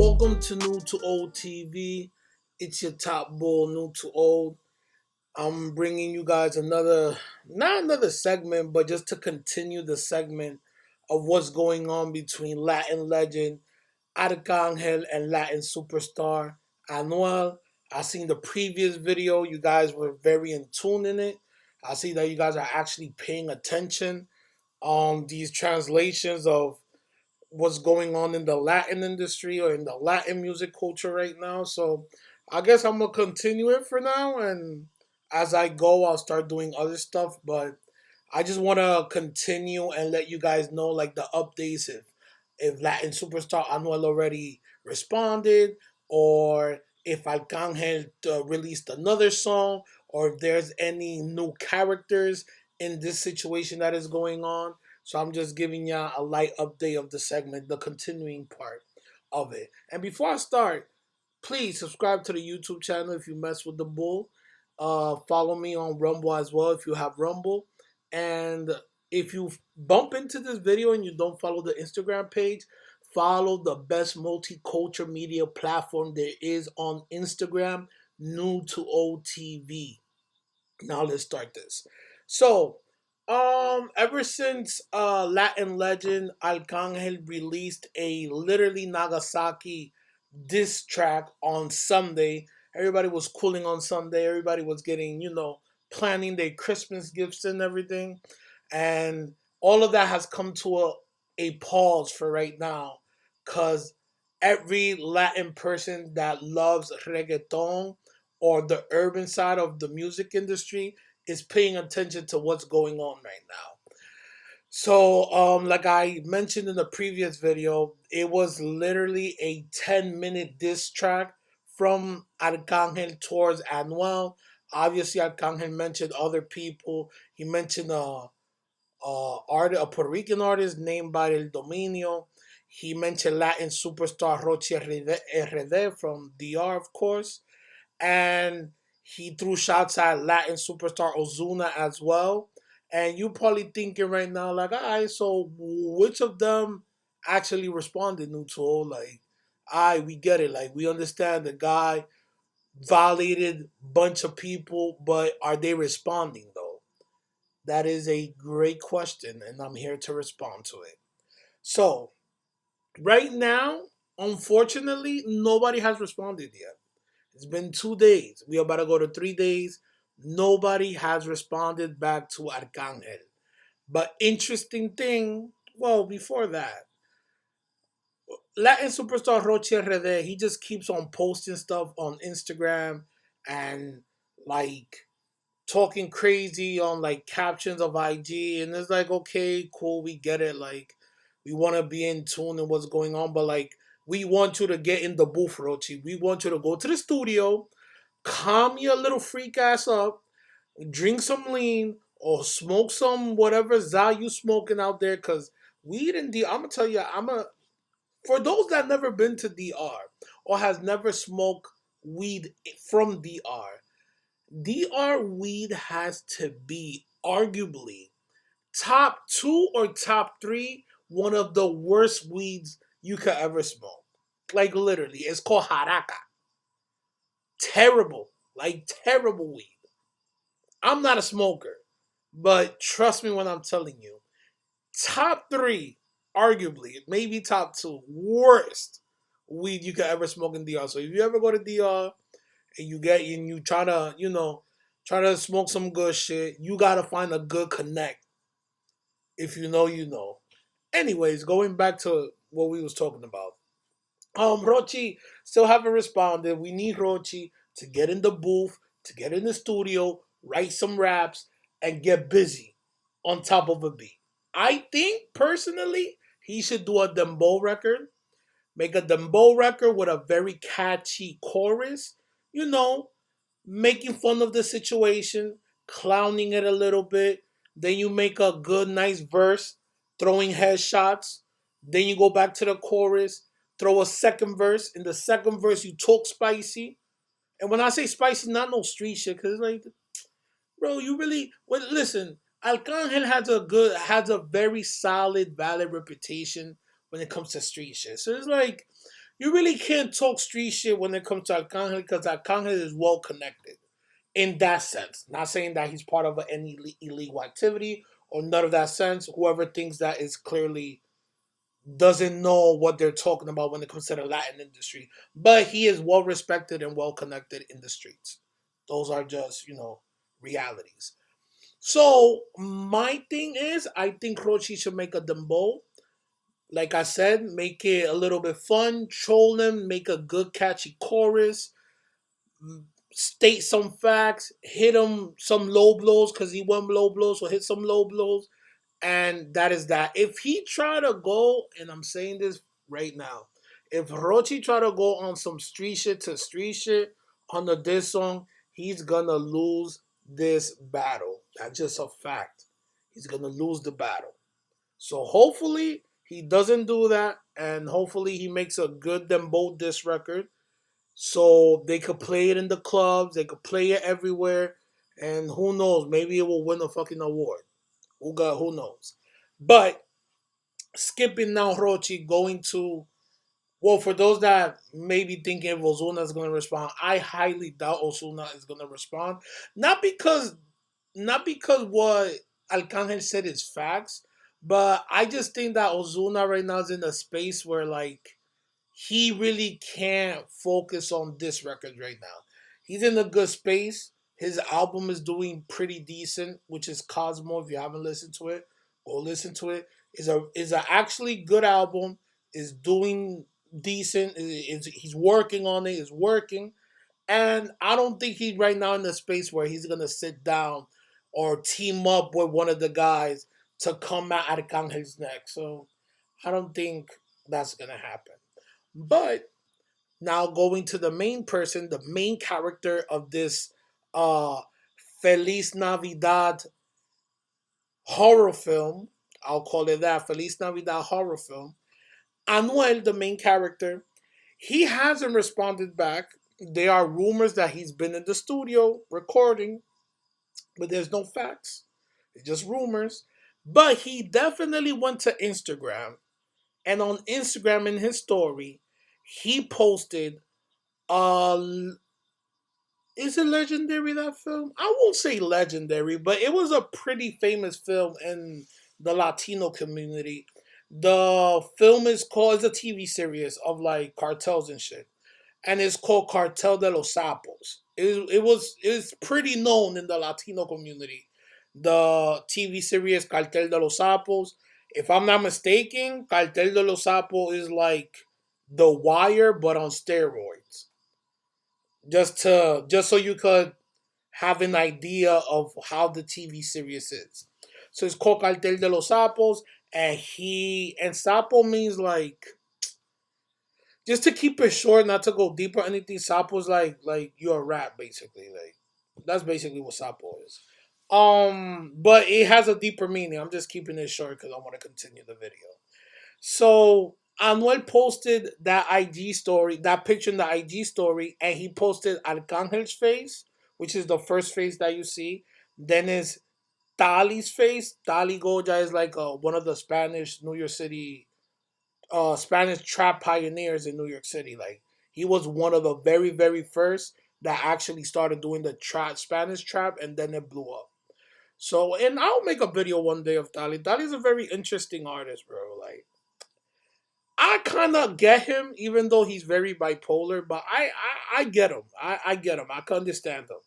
Welcome to New to Old TV. It's your top bull, New to Old. I'm bringing you guys not another segment, but just to continue the segment of what's going on between Latin legend Arcangel and Latin superstar Anuel. I seen the previous video. You guys were very in tune in it. I see that you guys are actually paying attention on these translations of what's going on in the Latin industry or in the Latin music culture right now. So I guess I'm gonna continue it for now, and as I go, I'll start doing other stuff. But I just want to continue and let you guys know like the updates if Latin superstar Anuel already responded, or if Arcangel released another song, or if there's any new characters in this situation that is going on. So I'm just giving you a light update of the segment, the continuing part of it. And before I start, please subscribe to the YouTube channel if you mess with the bull. Follow me on Rumble as well if you have Rumble. And if you bump into this video and you don't follow the Instagram page, follow the best multicultural media platform there is on Instagram, New2OLD TV. Now let's start this. So, ever since Latin legend Arcangel released a literally Nagasaki diss track on Sunday, everybody was cooling on Sunday. Everybody was getting, planning their Christmas gifts and everything, and all of that has come to a pause for right now, cause every Latin person that loves reggaeton or the urban side of the music industry is paying attention to what's going on right now. So, like I mentioned in the previous video, it was literally a 10-minute diss track from Arcangel towards Anuel. Obviously, Arcangel mentioned other people. He mentioned a Puerto Rican artist named by El Dominio. He mentioned Latin superstar Rochi RD from DR, of course, and he threw shots at Latin superstar Ozuna as well. And you probably thinking right now, like, all right, so which of them actually responded, Neutral? Like, all right, we get it. Like, we understand the guy violated a bunch of people, but are they responding, though? That is a great question, and I'm here to respond to it. So, right now, unfortunately, nobody has responded yet. It's been 2 days. We are about to go to 3 days. Nobody has responded back to Arcangel. But interesting thing, well, before that, Latin superstar Roche RD, he just keeps on posting stuff on Instagram and like talking crazy on like captions of IG, and it's like, okay, cool, we get it. Like, we want to be in tune in what's going on, but like, we want you to get in the booth, Rochi. We want you to go to the studio, calm your little freak ass up, drink some lean, or smoke some whatever za you smoking out there. Cause weed and D, I'm gonna tell you, for those that never been to DR or has never smoked weed from DR, DR weed has to be arguably top two or top three, one of the worst weeds you could ever smoke. Like literally, it's called haraka. Terrible, like terrible weed. I'm not a smoker, but trust me when I'm telling you, top three, arguably, maybe top two, worst weed you could ever smoke in DR. So if you ever go to DR and you try to, try to smoke some good shit, you gotta find a good connect. If you know, you know. Anyways, going back to what we was talking about. Rochi still haven't responded. We need Rochi to get in the booth, to get in the studio, write some raps, and get busy on top of a beat. I think personally he should do a dembow record, make a dembow record with a very catchy chorus. You know, making fun of the situation, clowning it a little bit. Then you make a good, nice verse, throwing headshots. Then you go back to the chorus, throw a second verse. In the second verse, you talk spicy. And when I say spicy, not no street shit, because like, bro, you really well listen. Arcangel has a very solid, valid reputation when it comes to street shit. So it's like you really can't talk street shit when it comes to Arcangel because Arcangel is well connected in that sense. Not saying that he's part of any illegal activity or none of that sense. Whoever thinks that is clearly doesn't know what they're talking about when it comes to the Latin industry. But he is well respected and well connected in the streets. Those are just, realities. So my thing is, I think Rochi should make a dembow. Like I said, make it a little bit fun, troll him, make a good catchy chorus, state some facts, hit him some low blows because he won low blows, so hit some low blows, and that is that. If he try to go, and I'm saying this right now, if Rochi try to go on some street shit to street shit on the diss song, he's gonna lose this battle. That's just a fact. He's gonna lose the battle. So hopefully he doesn't do that, and hopefully he makes a good them both diss record, so they could play it in the clubs, they could play it everywhere, and who knows, maybe it will win a fucking award. Who knows? But skipping now Rochi, going to, well, for those that may be thinking if Ozuna is going to respond, I highly doubt Ozuna is going to respond. Not because not because what Arcangel said is facts, but I just think that Ozuna right now is in a space where like he really can't focus on this record right now. He's in a good space. His album is doing pretty decent, which is Cosmo. If you haven't listened to it, go listen to it. Is a actually good album. Is doing decent. He's working on it. Is working, and I don't think he's right now in the space where he's gonna sit down or team up with one of the guys to come at Arcangel's neck. So I don't think that's gonna happen. But now going to the main person, the main character of this uh Feliz Navidad horror film, I'll call it that, Feliz Navidad horror film. Anuel, the main character, he hasn't responded back. There are rumors that he's been in the studio recording, but there's no facts. It's just rumors. But he definitely went to Instagram, and on Instagram in his story, he posted uh is it legendary, that film? I won't say legendary, but it was a pretty famous film in the Latino community. The film is called, it's a TV series of like cartels and shit. And it's called Cartel de los Sapos. It's pretty known in the Latino community. The TV series Cartel de los Sapos. If I'm not mistaken, Cartel de los Sapos is like The Wire but on steroids, just so you could have an idea of how the TV series is. So it's called Cartel de los Sapos, and sapo means like, just to keep it short, not to go deeper or anything. Sapo's like you're a rat basically. Like that's basically what sapo is. But it has a deeper meaning. I'm just keeping it short because I want to continue the video. So Anuel posted that IG story, that picture in the IG story, and he posted Arcangel's face, which is the first face that you see. Then is Tali's face. Tali Goja is like one of the Spanish New York City, Spanish trap pioneers in New York City. Like he was one of the very very first that actually started doing the trap, Spanish trap, and then it blew up. So, and I'll make a video one day of Tali. Tali's a very interesting artist, bro. Like I kind of get him, even though he's very bipolar. But I get him. I get him. I can understand him.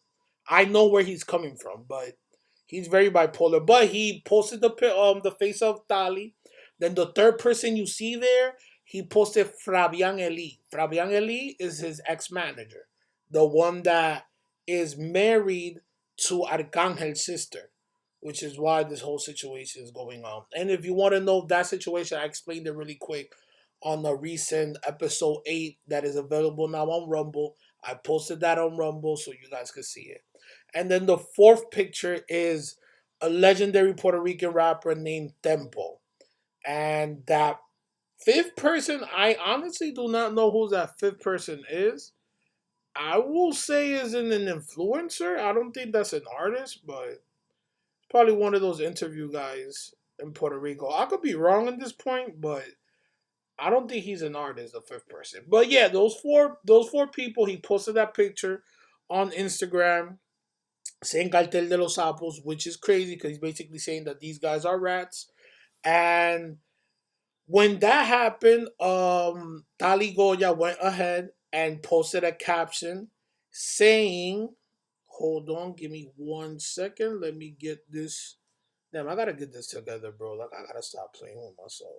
I know where he's coming from, but he's very bipolar. But he posted the face of Tali. Then the third person you see there, he posted Fabian Eli. Fabian Eli is his ex manager, the one that is married to Arcangel's sister, which is why this whole situation is going on. And if you want to know that situation, I explained it really quick on the recent episode 8 that is available now on Rumble. I posted that on Rumble so you guys could see it. And then the fourth picture is a legendary Puerto Rican rapper named Tempo. And that fifth person, I honestly do not know who that fifth person is. I will say is an influencer. I don't think that's an artist, but probably one of those interview guys in Puerto Rico. I could be wrong at this point, but I don't think he's an artist, the fifth person. But yeah, those four people, he posted that picture on Instagram saying Cartel de los Sapos, which is crazy because he's basically saying that these guys are rats. And when that happened, Tali Goya went ahead and posted a caption saying, hold on, give me 1 second. Let me get this. Damn, I gotta get this together, bro. Like, I gotta stop playing with myself.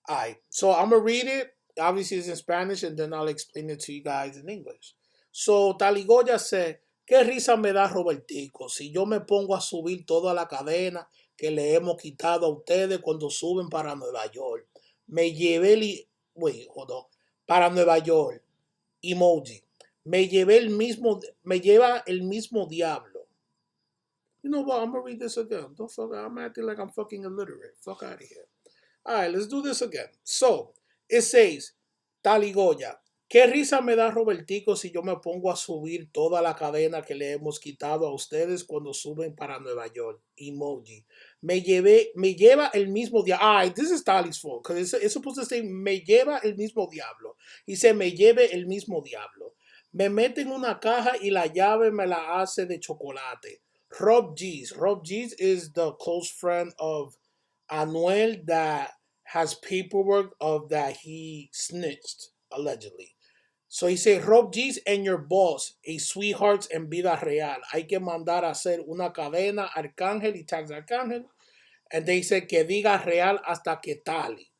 Alright, so I'm gonna read it. Obviously, it's in Spanish, and then I'll explain it to you guys in English. So, Taligoya said, ¿qué risa me da Robertico si yo me pongo a subir toda la cadena que le hemos quitado a ustedes cuando suben para Nueva York? Me llevé el... Wait, hold on. Para Nueva York. Emoji. Me llevé el mismo... Me lleva el mismo diablo. You know what? I'm gonna read this again. Don't fuck... I'm acting like I'm fucking illiterate. Fuck out of here. All right, let's do this again. So, it says, Taligoya, qué risa me da Robertico si yo me pongo a subir toda la cadena que le hemos quitado a ustedes cuando suben para Nueva York. Emoji. Me lleva el mismo diablo. This is Tali's fault, because it's supposed to say, me lleva el mismo diablo. Dice, me lleve el mismo diablo. Me mete en una caja y la llave me la hace de chocolate. Rob G's. Rob G's is the close friend of Anuel that has paperwork of that he snitched, allegedly. So he said, Rob G's and your boss, a sweethearts en vida real. Hay que mandar a hacer una cadena Arcangel y tags Arcangel. And they said que diga real hasta que tali.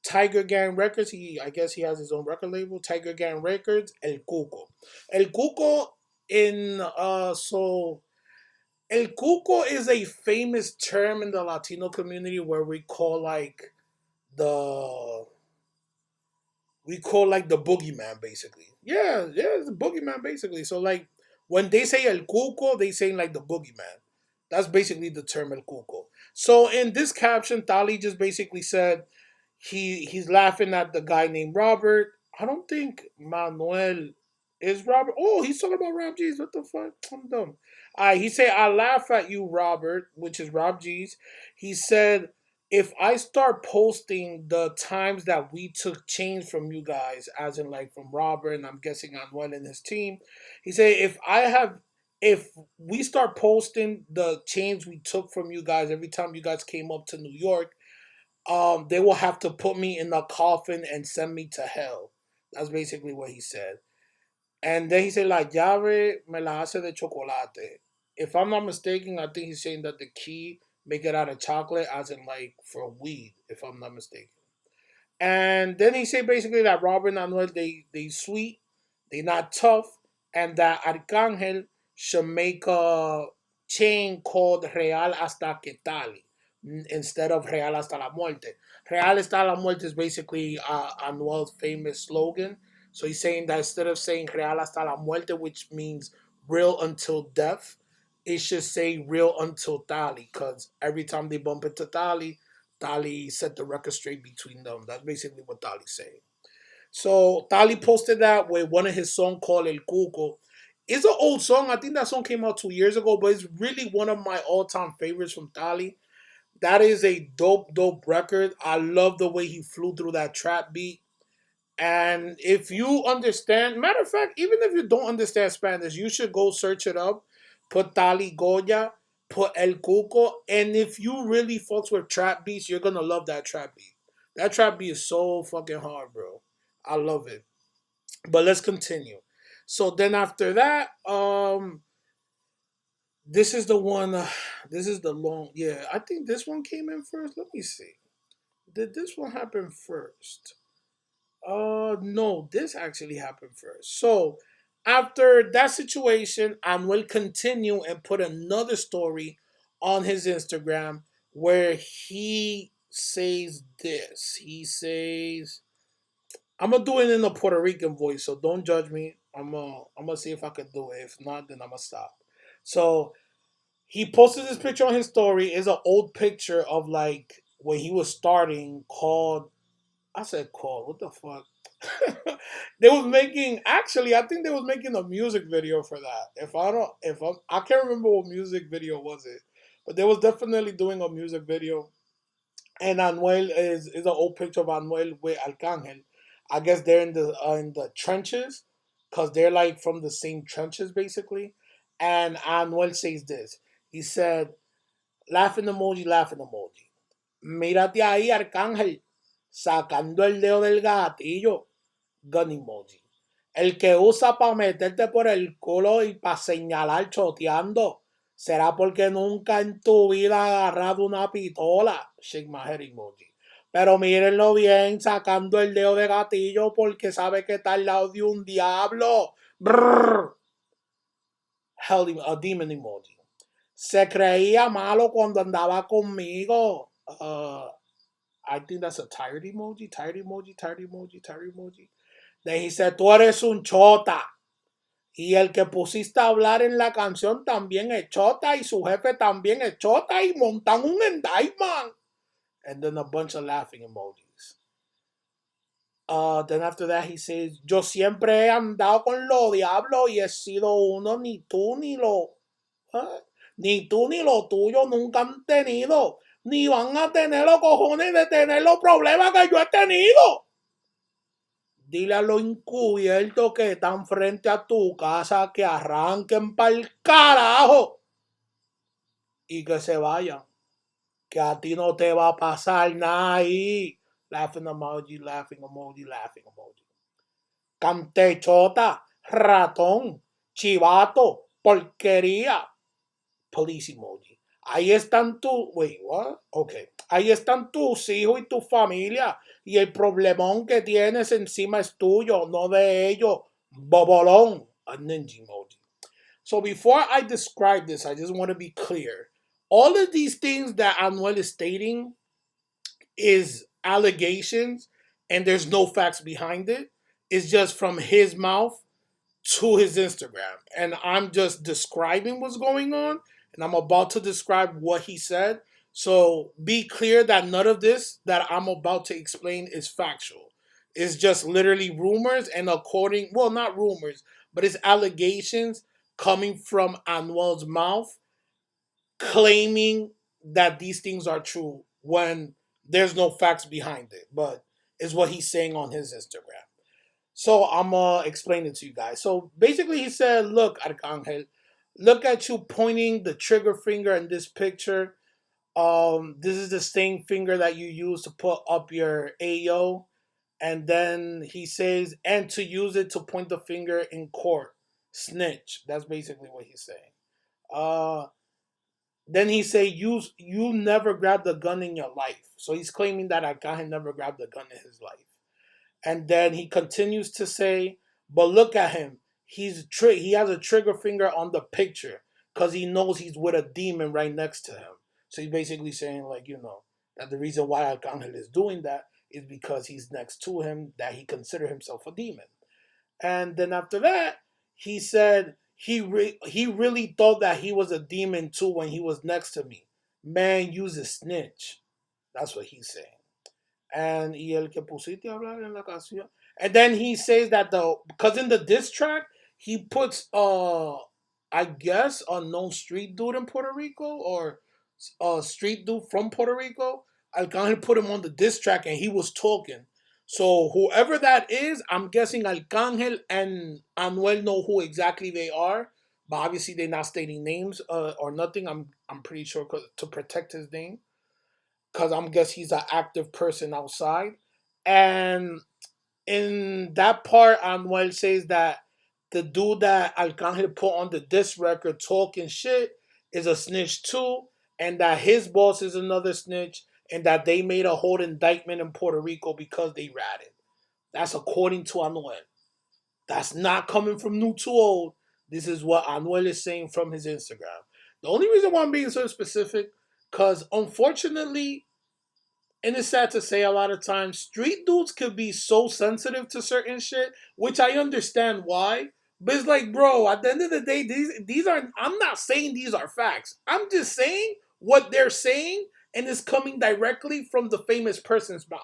Tiger Gang Records, I guess he has his own record label. Tiger Gang Records, El Cuco. El Cuco El Cuco is a famous term in the Latino community where the we call like the boogeyman basically. Yeah, yeah, it's a boogeyman basically. So like when they say El Cuco, they saying like the boogeyman. That's basically the term El Cuco. So in this caption, Tali just basically said he's laughing at the guy named Robert. I don't think Manuel is Robert. Oh, he's talking about Rob G's. What the fuck? I'm dumb. He said, I laugh at you, Robert, which is Rob G's. He said, if I start posting the times that we took change from you guys, as in like from Robert, and I'm guessing Manuel and his team, he said, if we start posting the change we took from you guys every time you guys came up to New York, they will have to put me in a coffin and send me to hell. That's basically what he said. And then he said, La llave me la hace de chocolate. If I'm not mistaken, I think he's saying that the key make it out of chocolate, as in like for weed, if I'm not mistaken. And then he said basically that Robert and Anuel, they sweet, they not tough, and that Arcangel should make a chain called Real hasta que tali instead of Real hasta la muerte. Real hasta la muerte is basically Anuel's famous slogan. So he's saying that instead of saying Real hasta la muerte, which means real until death, it should say real until tali, because every time they bump into tali, Tali set the record straight between them. That's basically what Tali's saying. So Tali posted that with one of his songs called El Cuco. It's an old song. I think that song came out 2 years ago, but it's really one of my all-time favorites from Tali. That is a dope record. I love the way he flew through that trap beat. And if you understand, matter of fact, even if you don't understand Spanish, you should go search it up. Put Tali Goya, put El Cuco, and if you really fucks with trap beats, you're gonna love that trap beat. That trap beat is so fucking hard, bro. I love it. But let's continue. So then after that, this is the one. This is the long. Yeah, I think this one came in first. Let me see. Did this one happen first? No, this actually happened first. So after that situation, Anuel continue and put another story on his Instagram where he says this. He says, I'm gonna do it in a Puerto Rican voice, so don't judge me. I'm gonna see if I can do it. If not, then I'm gonna stop. So he posted this picture on his story. It's an old picture of like when he was starting called I said called. What the fuck? They was making actually I think they was making a music video for that. I can't remember what music video was it. But they was definitely doing a music video And Anuel is an old picture of Anuel with Arcangel. I guess they're in the trenches, cause they're like from the same trenches basically. And Anuel says this. He said, laughing emoji. Mírate ahí, Arcángel, sacando el dedo del gatillo, gun emoji. El que usa para meterte por el culo y para señalar choteando, será porque nunca en tu vida ha agarrado una pistola, shake my head emoji. Pero mírenlo bien, sacando el dedo de gatillo porque sabe que está al lado de un diablo. Brrr. Hell, a demon emoji. Se creía malo cuando andaba conmigo. I think that's a tired emoji, tired emoji, tired emoji, tired emoji. Then he said, tú eres un chota. Y el que pusiste a hablar en la canción también es chota y su jefe también es chota y montan un indictment. And then a bunch of laughing emojis. Then after that he says, yo siempre he andado con los diablos y he sido uno, ni tú ni lo... ¿eh? Ni tú ni lo tuyo nunca han tenido, ni van a tener los cojones de tener los problemas que yo he tenido. Dile a los encubiertos que están frente a tu casa que arranquen pa'l carajo y que se vayan. Que a ti no te va a pasar nada ahí. Laughing emoji, laughing emoji, laughing emoji. Cantechota, ratón, chivato, porquería. Police emoji. Ahí están tus, wait, what? Okay. Ahí están tus hijos y tu familia. Y el problemón que tienes encima es tuyo, no de ellos. Bobolón. A ninja emoji. So before I describe this, I just want to be clear. All of these things that Anuel is stating is allegations and there's no facts behind it. It's just from his mouth to his Instagram. And I'm just describing what's going on. And I'm about to describe what he said. So be clear that none of this that I'm about to explain is factual. It's just literally rumors and according, well, not rumors, but it's allegations coming from Anuel's mouth claiming that these things are true when there's no facts behind it. But it's what he's saying on his Instagram. So I'm gonna explain it to you guys. So basically, he said, "Look, Arcangel, look at you pointing the trigger finger in this picture. This is the same finger that you use to put up your AO." And then he says, "And to use it to point the finger in court, snitch." That's basically what he's saying. Uh, then he say, "You never grabbed a gun in your life." So he's claiming that Arcangel never grabbed a gun in his life. And then he continues to say, "But look at him. He has a trigger finger on the picture because he knows he's with a demon right next to him." So he's basically saying, like, that the reason why Arcangel is doing that is because he's next to him, that he consider himself a demon. And then after that, he said he really thought that he was a demon too when he was next to me. Man, use a snitch. That's what he's saying. Y el que pusiste a hablar en la canción. And then he says that because in the diss track he puts I guess a known street dude in Puerto Rico or a street dude from Puerto Rico. Arcangel put him on the diss track and he was talking. So whoever that is, I'm guessing Arcangel and Anuel know who exactly they are, but obviously they're not stating names or nothing. I'm pretty sure to protect his name because I'm guess he's an active person outside. And in that part, Anuel says that the dude that Arcangel put on the disc record talking shit is a snitch too, and that his boss is another snitch, and that they made a whole indictment in Puerto Rico because they ratted. That's according to Anuel. That's not coming from New2Old. This is what Anuel is saying from his Instagram. The only reason why I'm being so specific, because unfortunately, and it's sad to say a lot of times, street dudes could be so sensitive to certain shit, which I understand why. But it's like, bro, at the end of the day, these are, I'm not saying these are facts. I'm just saying what they're saying, and it's coming directly from the famous person's mouth.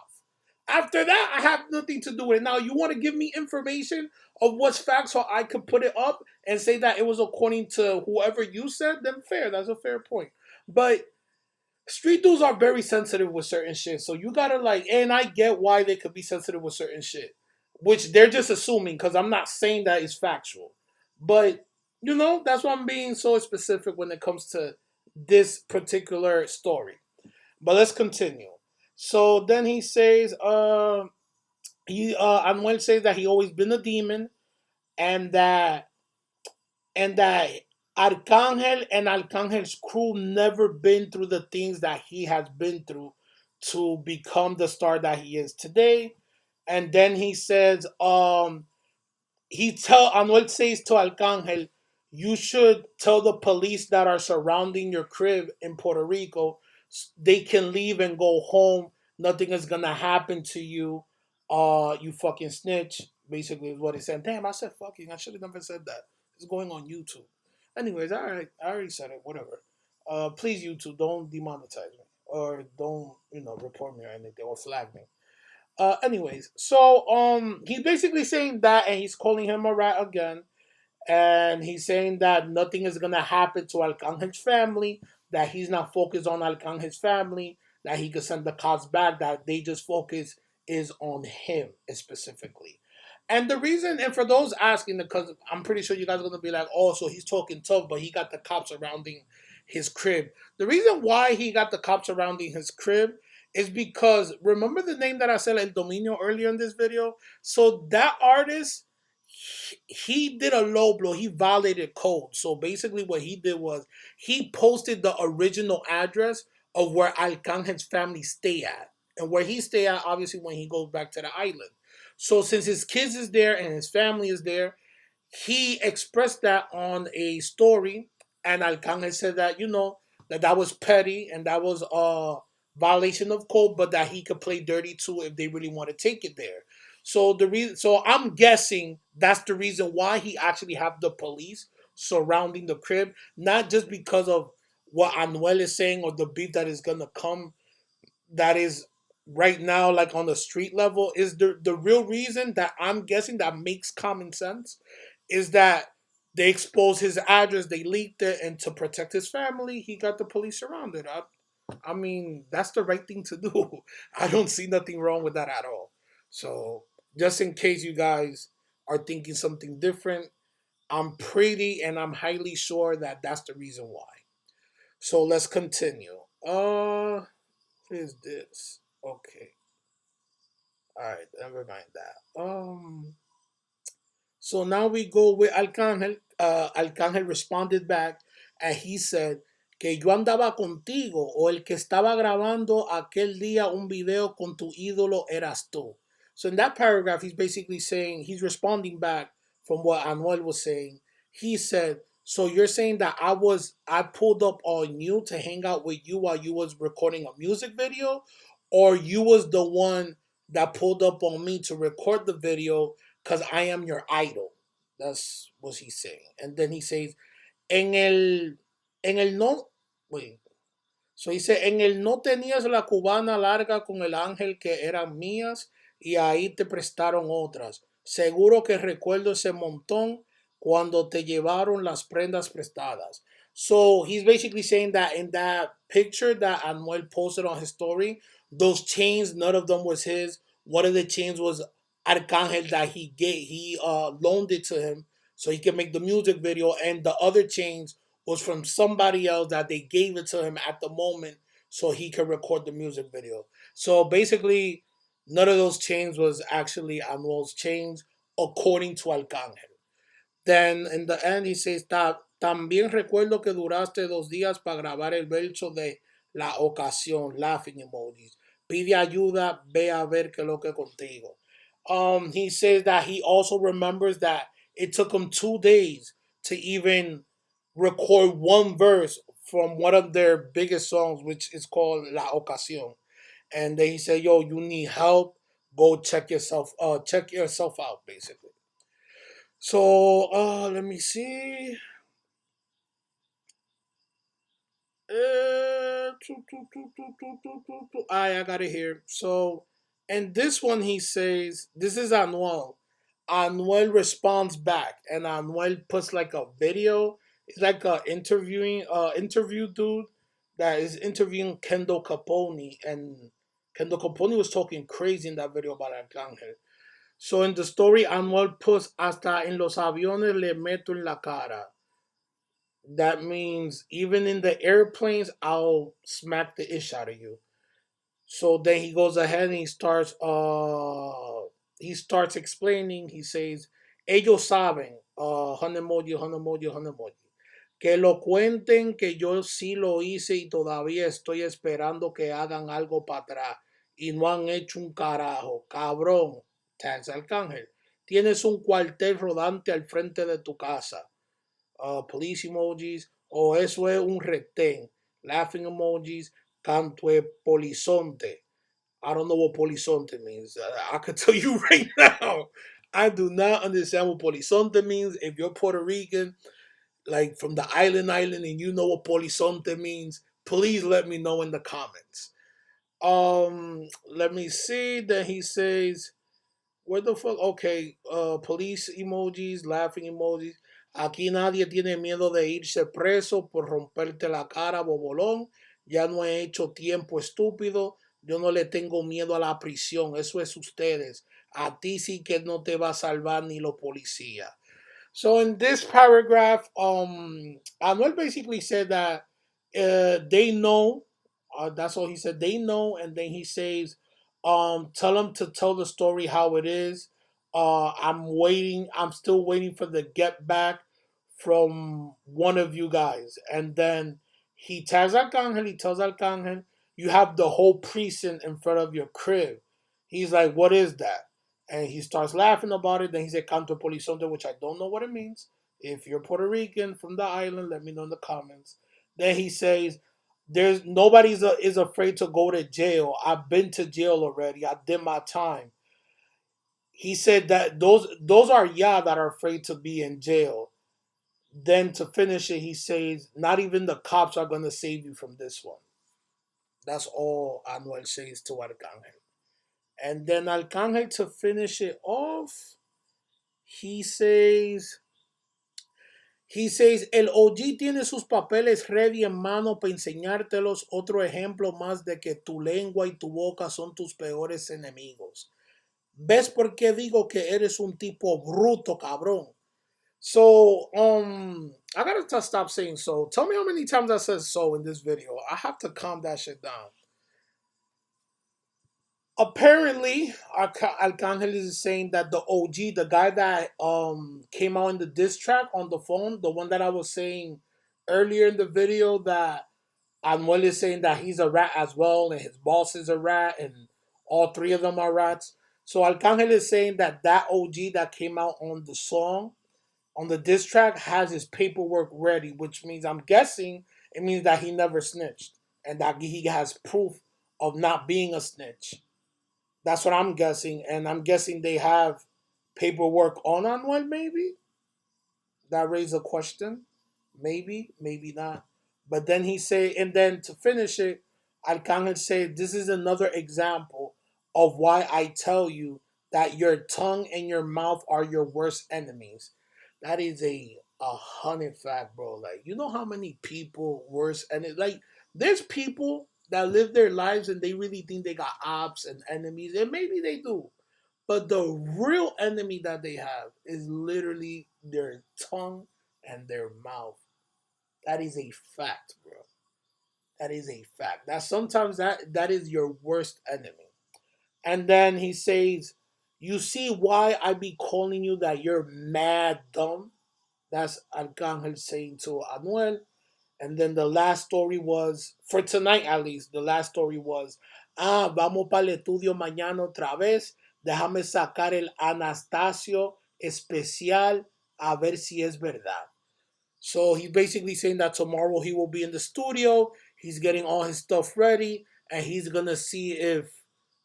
After that, I have nothing to do with it. Now, you want to give me information of what's facts so I could put it up and say that it was according to whoever you said, then fair. That's a fair point. But street dudes are very sensitive with certain shit. So you gotta like, and I get why they could be sensitive with certain shit, which they're just assuming because I'm not saying that is factual, but that's why I'm being so specific when it comes to this particular story. But let's continue. So then he says, Anuel says that he always been a demon, and that Arcangel and Arcangel's crew never been through the things that he has been through to become the star that he is today. And then he says, Anuel says to Arcangel, you should tell the police that are surrounding your crib in Puerto Rico, they can leave and go home. Nothing is gonna happen to you. You fucking snitch. Basically, is what he said. Damn, I said fucking. I should have never said that. It's going on YouTube. Anyways, all right, I already said it. Whatever. Please YouTube, don't demonetize me or don't report me or anything or flag me. Anyways, so he's basically saying that, and he's calling him a rat again, and he's saying that nothing is gonna happen to Arcangel's family, that he's not focused on Arcangel's family, that he could send the cops back, that they just focus is on him specifically. And the reason, and for those asking, because I'm pretty sure you guys are gonna be like, oh, so he's talking tough, but he got the cops surrounding his crib. The reason why he got the cops surrounding his crib is because remember the name that I said El Dominio earlier in this video? So that artist, he did a low blow. He violated code. So basically, what he did was he posted the original address of where Arcangel's family stay at, and where he stay at, obviously, when he goes back to the island. So since his kids is there and his family is there, he expressed that on a story, and Arcangel said that that was petty and that was a violation of code, but that he could play dirty too if they really want to take it there. So I'm guessing that's the reason why he actually have the police surrounding the crib, not just because of what Anuel is saying or the beef that is gonna come, that is right now like on the street level. Is the real reason that I'm guessing that makes common sense is that they exposed his address, they leaked it, and to protect his family, he got the police surrounded. I mean, that's the right thing to do. I don't see nothing wrong with that at all. So, just in case you guys are thinking something different, I'm pretty and I'm highly sure that that's the reason why. So, let's continue. What is this? Okay. All right, never mind that. So now we go with Arcángel. Arcángel responded back and he said que yo andaba contigo o el que estaba grabando aquel día un video con tu ídolo eras tú. So in that paragraph, he's basically saying, he's responding back from what Anuel was saying. He said, so you're saying that I pulled up on you to hang out with you while you was recording a music video, or you was the one that pulled up on me to record the video because I am your idol. That's what he's saying. And then he says, en el no, wait. So dice, en el no tenías la cubana larga con el ángel que eran mías y ahí te prestaron otras. Seguro que recuerdo ese montón cuando te llevaron las prendas prestadas. So he's basically saying that in that picture that Anuel posted on his story, those chains, none of them was his. One of the chains was Arcangel that he loaned it to him so he could make the music video, and the other chains was from somebody else that they gave it to him at the moment so he could record the music video. So basically, none of those chains was actually Anuel's chains, according to Arcangel. Then in the end he says, también recuerdo que duraste 2 días para grabar el verso de la ocasión, laughing emojis. Pide ayuda, ve a ver qué lo que contigo. He says that he also remembers that it took him 2 days to even record one verse from one of their biggest songs, which is called La Ocasión. And then he said, yo, you need help, go check yourself out, basically. So let me see. I got it here. So, and this one he says, this is Anuel. Anuel responds back, and Anuel puts like a video. It's like a interview dude, that is interviewing Kendall Capone, and Kendall Capone was talking crazy in that video about Arcangel. So in the story, Anuel puts hasta en los aviones le meto en la cara. That means even in the airplanes, I'll smack the ish out of you. So then he goes ahead and he starts explaining. He says, ellos saben, Hanemoji, Hanemoji, Hanemoji. Que lo cuenten que yo sí lo hice y todavía estoy esperando que hagan algo para atrás. Y no han hecho un carajo. Cabrón, Tans Arcángel. Tienes un cuartel rodante al frente de tu casa. Police emojis. O eso es un retén. Laughing emojis. Canto es polizonte. I don't know what polizonte means. I could tell you right now. I do not understand what polizonte means. If you're Puerto Rican, like from the island, and you know what polizonte means, please let me know in the comments. Let me see. Then he says, where the fuck? Okay, police emojis, laughing emojis. Aquí nadie tiene miedo de irse preso por romperte la cara, bobolón. Ya no he hecho tiempo, estúpido. Yo no le tengo miedo a la prisión. Eso es ustedes. A ti sí que no te va a salvar ni los policías. So in this paragraph, Anuel basically said that they know. That's all he said. They know, and then he says, tell them to tell the story how it is. I'm waiting. I'm still waiting for the get back from one of you guys, and then he tells Arcangel. He tells Arcangel, you have the whole precinct in front of your crib. He's like, what is that? And he starts laughing about it. Then he said "Canto Polizonte," which I don't know what it means. If you're Puerto Rican from the island, let me know in the comments. Then he says, "There's nobody's is afraid to go to jail. I've been to jail already. I did my time." He said that those are that are afraid to be in jail. Then to finish it, he says, "Not even the cops are gonna save you from this one." That's all Anuel says to Arcangel. And then Arcangel, to finish it off, he says, el OG tiene sus papeles ready en mano para enseñártelos. Otro ejemplo más de que tu lengua y tu boca son tus peores enemigos. ¿Ves por qué digo que eres un tipo bruto, cabrón? So, I gotta stop saying so. Tell me how many times I said so in this video. I have to calm that shit down. Apparently, Arcangel is saying that the OG, the guy that came out in the diss track on the phone, the one that I was saying earlier in the video, that Anuel is saying that he's a rat as well, and his boss is a rat, and all three of them are rats. So Arcangel is saying that that OG that came out on the song, on the diss track, has his paperwork ready, which means, I'm guessing it means that he never snitched and that he has proof of not being a snitch. That's what I'm guessing, and I'm guessing they have paperwork on one. Maybe that raises a question. Maybe, maybe not. But then he say, and then to finish it, Arcangel say, "This is another example of why I tell you that your tongue and your mouth are your worst enemies." That is a honey fact, bro. Like, you know how many people worse, and it, like, there's people that live their lives and they really think they got ops and enemies, and maybe they do. But the real enemy that they have is literally their tongue and their mouth. That is a fact, bro. That is a fact. That sometimes that is your worst enemy. And then he says, "You see why I be calling you that you're mad dumb?" That's Arcangel saying to Anuel. And then the last story was, for tonight at least, the last story was, vamos para el estudio mañana otra vez. Déjame sacar el Anastasio especial a ver si es verdad. So he's basically saying that tomorrow he will be in the studio. He's getting all his stuff ready, and he's gonna see if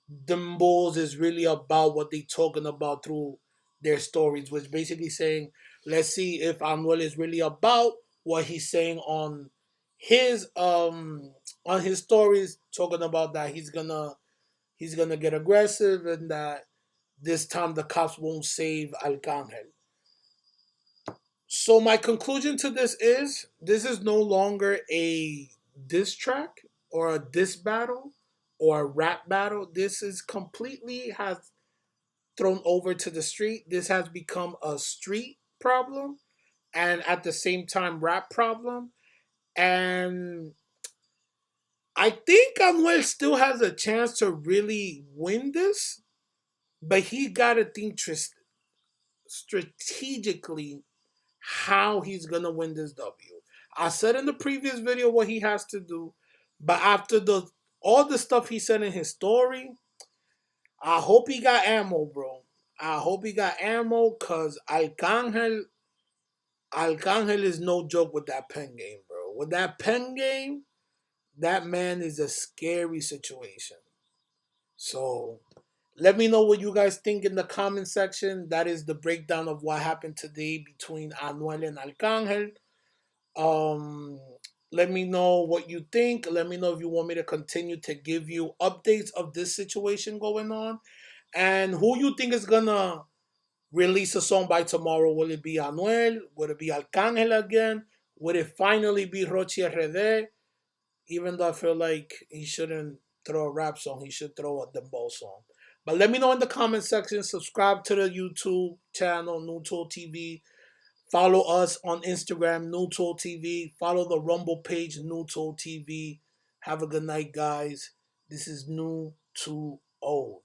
them bulls is really about what they talking about through their stories, which basically saying, let's see if Anuel is really about what he's saying on his stories, talking about that he's gonna get aggressive, and that this time the cops won't save Arcangel. So my conclusion to this is no longer a diss track or a diss battle or a rap battle. This is completely has thrown over to the street. This has become a street problem and at the same time rap problem. And I think Anuel still has a chance to really win this, but he got to think strategically how he's gonna win this W. I said in the previous video what he has to do, but after the all the stuff he said in his story, I hope he got ammo, bro. I hope he got ammo because Arcangel is no joke with that pen game, bro. With that pen game, that man is a scary situation. So let me know what you guys think in the comment section. That is the breakdown of what happened today between Anuel and Arcangel. Um, let me know what you think. Let me know if you want me to continue to give you updates of this situation going on and who you think is gonna release a song by tomorrow. Will it be Anuel? Will it be Arcangel again? Would it finally be Rochi RD? Even though I feel like he shouldn't throw a rap song, he should throw a dembow song. But let me know in the comment section. Subscribe to the YouTube channel, NEW2OLD TV. Follow us on Instagram, NEW2OLD TV. Follow the Rumble page, NEW2OLD TV. Have a good night, guys. This is New to Old.